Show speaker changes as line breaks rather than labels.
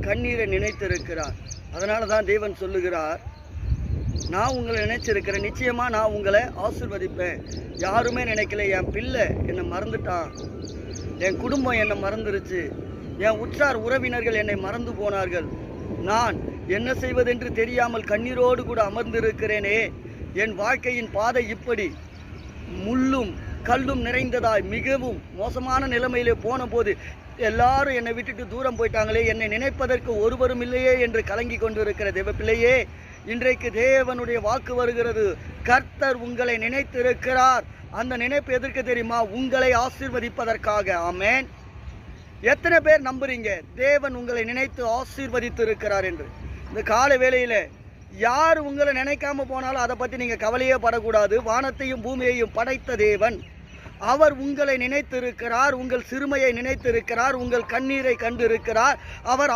கண்ணீரை நினைத்திருக்கிறார். அதனால தான் தேவன் சொல்லுகிறார், நான் உங்களை நினைச்சிருக்கிறேன், நிச்சயமா நான் உங்களை ஆசீர்வதிப்பேன். யாருமே நினைக்கல, என் பிள்ளை என்னை மறந்துட்டான், என் குடும்பம் என்னை மறந்துருச்சு, என் உற்றார் உறவினர்கள் என்னை மறந்து போனார்கள், நான் என்ன செய்வதென்று தெரியாமல் கண்ணீரோடு கூட அமர்ந்திருக்கிறேனே, என் வாழ்க்கையின் பாதை இப்படி முள்ளும் கல்லும் நிறைந்ததாய் மிகவும் மோசமான நிலைமையிலே போன போது எல்லாரும் என்னை விட்டுட்டு தூரம் போயிட்டாங்களே, என்னை நினைப்பதற்கு ஒருவரும் இல்லையே என்று கலங்கி கொண்டிருக்கிற தேவ பிள்ளையே, இன்றைக்கு தேவனுடைய வாக்கு வருகிறது. கர்த்தர் உங்களை நினைத்திருக்கிறார். அந்த நினைப்பு எதற்கு தெரியுமா? உங்களை ஆசீர்வதிப்பதற்காக. ஆமென். எத்தனை பேர் நம்புறீங்க தேவன் உங்களை நினைத்து ஆசீர்வதித்து இருக்கிறார் என்று? இந்த காலை வேளையில யார் உங்களை நினைக்காம போனாலும் அதை பற்றி நீங்கள் கவலையே படக்கூடாது. வானத்தையும் பூமியையும் படைத்த தேவன் அவர் உங்களை நினைத்திருக்கிறார். உங்கள் சிறுமையை நினைத்திருக்கிறார். உங்கள் கண்ணீரை கண்டிருக்கிறார். அவர்